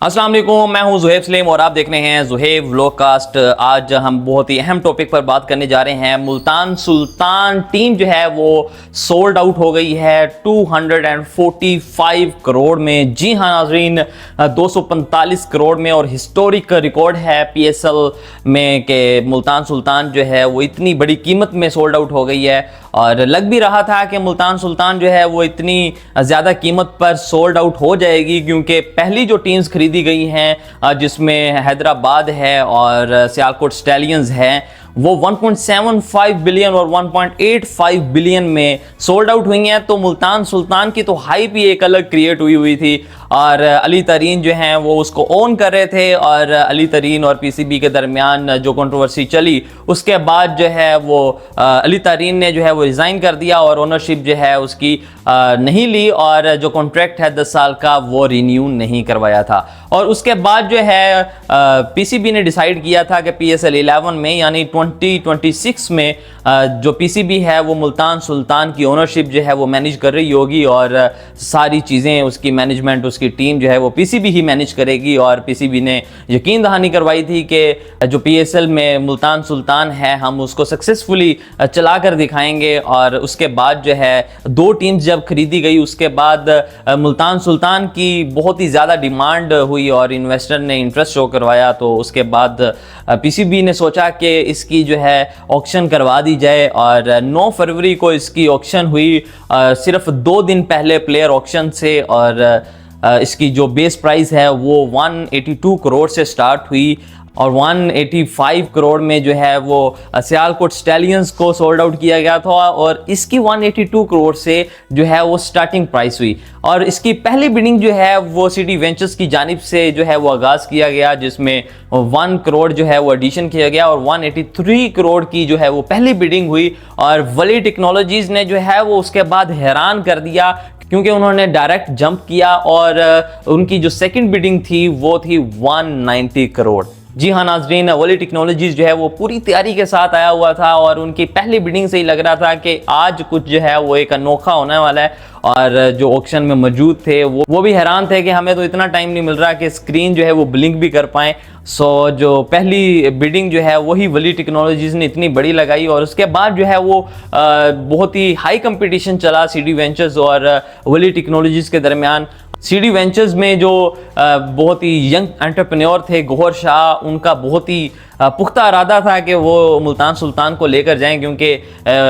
अस्सलाम वालेकुम, मैं हूं ज़ुहैब सलीम और आप देख रहे हैं ज़ुहैब व्लॉगकास्ट। आज हम बहुत ही अहम टॉपिक पर बात करने जा रहे हैं। मुल्तान सुल्तान टीम जो है वो सोल्ड आउट हो गई है 245 करोड़ में। जी हाँ नाजरीन, 245 करोड़ में, और हिस्टोरिक रिकॉर्ड है पीएसएल में कि मुल्तान सुल्तान जो है वो इतनी बड़ी कीमत में सोल्ड आउट हो गई है। और लग भी रहा था कि मुल्तान सुल्तान जो है वो इतनी ज़्यादा कीमत पर सोल्ड आउट हो जाएगी, क्योंकि पहली जो टीम्स खरीदी गई हैं जिसमें हैदराबाद है और सियालकोट स्टैलियंस है, वो 1.75 बिलियन और 1.85 बिलियन में सोल्ड आउट हुई हैं। तो मुल्तान सुल्तान की तो हाइप ही एक अलग क्रिएट हुई थी और अली तरीन जो हैं वो उसको ओन कर रहे थे। और अली तरीन और पीसीबी के दरमियान जो कंट्रोवर्सी चली, उसके बाद जो है वो अली तरीन ने जो है वो रिज़ाइन कर दिया और ओनरशिप जो है उसकी नहीं ली, और जो कॉन्ट्रैक्ट है 10 साल का वो रिन्यू नहीं करवाया था। और उसके बाद जो है पीसीबी ने डिसाइड किया था कि पीएसएल 11 में यानी 2026 में जो पीसीबी है वो मुल्तान सुल्तान की ओनरशिप जो है वो मैनेज कर रही होगी, और सारी चीज़ें उसकी मैनेजमेंट, उसकी टीम जो है वो पीसीबी ही मैनेज करेगी। और पीसीबी ने यकीन दहानी करवाई थी कि जो पीएसएल में मुल्तान सुल्तान है हम उसको सक्सेसफुली चला कर दिखाएंगे। और उसके बाद जो है दो टीम्स जब खरीदी गई, उसके बाद मुल्तान सुल्तान की बहुत ही ज़्यादा डिमांड हुई और इन्वेस्टर ने इंटरेस्ट शो करवाया। तो उसके बाद पीसीबी ने सोचा कि इसकी जो है ऑक्शन करवा दी जाए, और 9 फरवरी को इसकी ऑक्शन हुई, सिर्फ 2 दिन पहले प्लेयर ऑक्शन से। और इसकी जो बेस प्राइस है वो 182 करोड़ से स्टार्ट हुई, और 185 करोड़ में जो है वो सियालकोट स्टैलियंस को सोल्ड आउट किया गया था, और इसकी 182 करोड़ से जो है वो स्टार्टिंग प्राइस हुई। और इसकी पहली बिडिंग जो है वो सिटी वेंचर्स की जानिब से जो है वो आगाज़ किया गया, जिसमें 1 करोड़ जो है वो एडिशन किया गया, और 183 करोड़ की जो है वो पहली बिडिंग हुई। और वली टेक्नोलॉजीज़ ने जो है वो उसके बाद हैरान कर दिया, क्योंकि उन्होंने डायरेक्ट जंप किया और उनकी जो सेकंड बिडिंग थी वो थी 190 करोड़। जी हाँ नाजरीन, वली टेक्नोलॉजीज़ जो है वो पूरी तैयारी के साथ आया हुआ था, और उनकी पहली बिडिंग से ही लग रहा था कि आज कुछ जो है वो एक अनोखा होने वाला है। और जो ऑक्शन में मौजूद थे वो भी हैरान थे कि हमें तो इतना टाइम नहीं मिल रहा कि स्क्रीन जो है वो ब्लिंक भी कर पाएँ। सो जो पहली बिडिंग जो है वही वली टेक्नोलॉजीज़ ने इतनी बड़ी लगाई, और उसके बाद जो है वो बहुत ही हाई कंपटीशन चला सीडी वेंचर्स और वली टेक्नोलॉजीज़ के दरमियान। सीडी वेंचर्स में जो बहुत ही यंग एंटरप्रेन्योर थे गौहर शाह, उनका बहुत ही पुख्ता इरादा था कि वो मुल्तान सुल्तान को लेकर जाएं, क्योंकि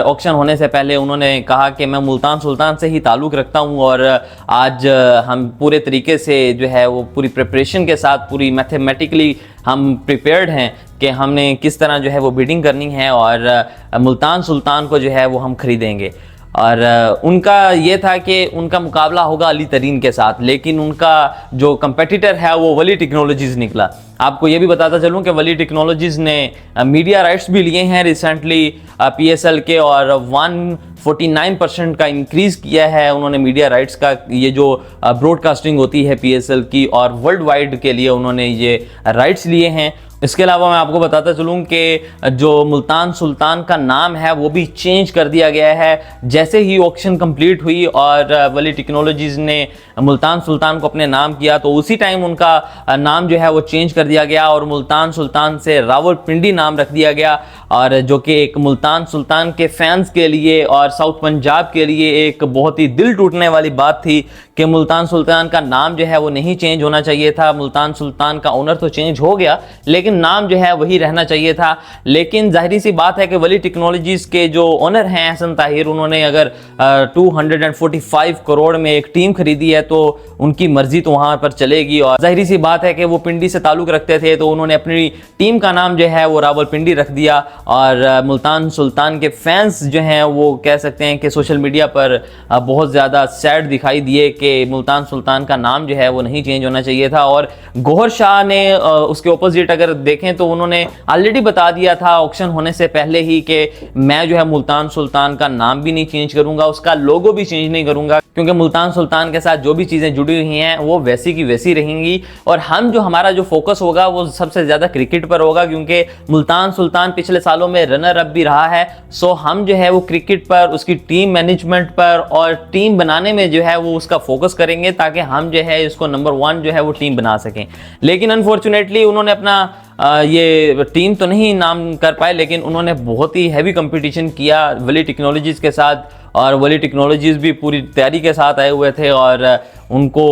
ऑक्शन होने से पहले उन्होंने कहा कि मैं मुल्तान सुल्तान से ही ताल्लुक़ रखता हूं, और आज हम पूरे तरीके से जो है वो पूरी प्रिपरेशन के साथ, पूरी मैथमेटिकली हम प्रिपेयर्ड हैं कि हमने किस तरह जो है वो बिडिंग करनी है, और मुल्तान सुल्तान को जो है वो हम ख़रीदेंगे। और उनका ये था कि उनका मुकाबला होगा अली तरीन के साथ, लेकिन उनका जो कंपेटिटर है वो वली टेक्नोलॉजीज़ निकला। आपको ये भी बताता चलूँ कि वली टेक्नोलॉजीज़ ने मीडिया राइट्स भी लिए हैं रिसेंटली पीएसएल के, और 149% का इंक्रीज़ किया है उन्होंने मीडिया राइट्स का। ये जो ब्रॉडकास्टिंग होती है पीएसएल की, और वर्ल्ड वाइड के लिए उन्होंने ये राइट्स लिए हैं। इसके अलावा मैं आपको बताता चलूँ कि जो मुल्तान सुल्तान का नाम है वो भी चेंज कर दिया गया है। जैसे ही ऑक्शन कंप्लीट हुई और वली टेक्नोलॉजीज़ ने मुल्तान सुल्तान को अपने नाम किया, तो उसी टाइम उनका नाम जो है वो चेंज कर दिया गया, और मुल्तान सुल्तान से रावलपिंडी नाम रख दिया गया। और जो कि एक मुल्तान सुल्तान के फैंस के लिए और साउथ पंजाब के लिए एक बहुत ही दिल टूटने वाली बात थी कि मुल्तान सुल्तान का नाम जो है वो नहीं चेंज होना चाहिए था। मुल्तान सुल्तान का ओनर तो चेंज हो गया, लेकिन नाम जो है वही रहना चाहिए था। लेकिन जाहिर सी बात है कि वली टेक्नोलॉजीज़ के जो ओनर हैं एहसन ताहिर, उन्होंने अगर 245 करोड़ में एक टीम खरीदी है तो उनकी मर्जी तो वहाँ पर चलेगी। और जाहिर सी बात है कि वो पिंडी से ताल्लुक़ रखते थे, तो उन्होंने अपनी टीम का नाम जो है वो रावलपिंडी रख दिया। और मुल्तान सुल्तान के फैंस जो हैं वो कह सकते हैं कि सोशल मीडिया पर बहुत ज़्यादा सैड दिखाई दिए कि मुल्तान सुल्तान का नाम जो है वो नहीं चेंज होना चाहिए था। और गौहर शाह ने उसके ऑपोजिट अगर देखें तो उन्होंने ऑलरेडी बता दिया था ऑक्शन होने से पहले ही कि मैं जो है मुल्तान सुल्तान का नाम भी नहीं चेंज करूंगा, उसका लोगो भी चेंज नहीं करूंगा, क्योंकि मुल्तान सुल्तान के साथ जो भी चीज़ें जुड़ी हुई हैं वो वैसी की वैसी रहेंगी। और हमारा जो फोकस होगा वो सबसे ज़्यादा क्रिकेट पर होगा, क्योंकि मुल्तान सुल्तान पिछले सालों में रनर अप भी रहा है। सो हम जो है वो क्रिकेट पर, उसकी टीम मैनेजमेंट पर और टीम बनाने में जो है वो उसका फोकस करेंगे, ताकि हम जो है इसको नंबर 1 जो है वो टीम बना सकें। लेकिन अनफॉर्चुनेटली उन्होंने अपना ये टीम तो नहीं नाम कर पाए, लेकिन उन्होंने बहुत ही हैवी कंपटीशन किया वली टेक्नोलॉजीज़ के साथ, और वली टेक्नोलॉजीज़ भी पूरी तैयारी के साथ आए हुए थे और उनको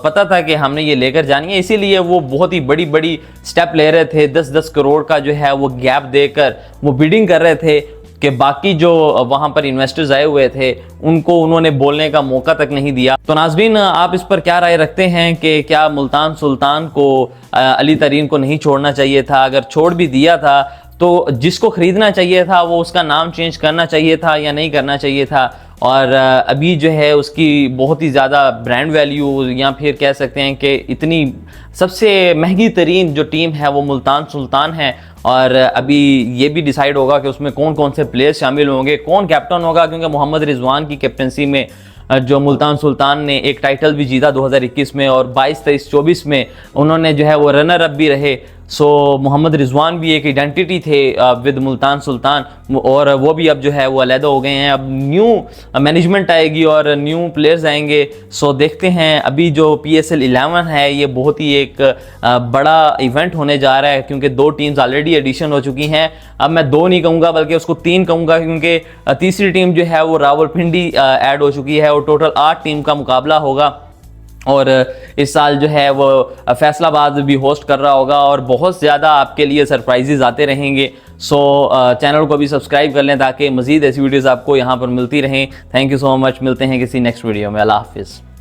पता था कि हमने ये लेकर जानी है, इसीलिए वो बहुत ही बड़ी बड़ी स्टेप ले रहे थे। 10-10 करोड़ का जो है वो गैप देकर वो बिडिंग कर रहे थे कि बाकी जो वहाँ पर इन्वेस्टर्स आए हुए थे उनको उन्होंने बोलने का मौका तक नहीं दिया। तो नाज़रीन, आप इस पर क्या राय रखते हैं कि क्या मुल्तान सुल्तान को अली तरीन को नहीं छोड़ना चाहिए था? अगर छोड़ भी दिया था तो जिसको ख़रीदना चाहिए था वो उसका नाम चेंज करना चाहिए था या नहीं करना चाहिए था? और अभी जो है उसकी बहुत ही ज़्यादा ब्रांड वैल्यू, या फिर कह सकते हैं कि इतनी सबसे महंगी तरीन जो टीम है वो मुल्तान सुल्तान है, और अभी ये भी डिसाइड होगा कि उसमें कौन कौन से प्लेयर्स शामिल होंगे, कौन कैप्टन होगा, क्योंकि मोहम्मद रिजवान की कैप्टनसी में जो मुल्तान सुल्तान ने एक टाइटल भी जीता 2021 में, और 22, 23, 24 में उन्होंने जो है वो रनर अप भी रहे। सो मोहम्मद रिजवान भी एक आइडेंटिटी थे विद मुल्तान सुल्तान, और वो भी अब जो है वो अलहदा हो गए हैं। अब न्यू मैनेजमेंट आएगी और न्यू प्लेयर्स आएंगे। सो देखते हैं। अभी जो PSL 11 है ये बहुत ही एक बड़ा इवेंट होने जा रहा है, क्योंकि 2 टीम्स ऑलरेडी एडिशन हो चुकी हैं। अब मैं 2 नहीं कहूँगा बल्कि उसको 3 कहूँगा, क्योंकि तीसरी टीम जो है वो रावलपिंडी ऐड हो चुकी है, और टोटल 8 टीम का मुकाबला होगा। और इस साल जो है वो फैसलाबाद भी होस्ट कर रहा होगा, और बहुत ज़्यादा आपके लिए सरप्राइजेज आते रहेंगे। सो चैनल को भी सब्सक्राइब कर लें ताकि मज़ीद ऐसी वीडियोज़ आपको यहाँ पर मिलती रहें। Thank you so much. मिलते हैं किसी नेक्स्ट वीडियो में। अल्लाह हाफिज़।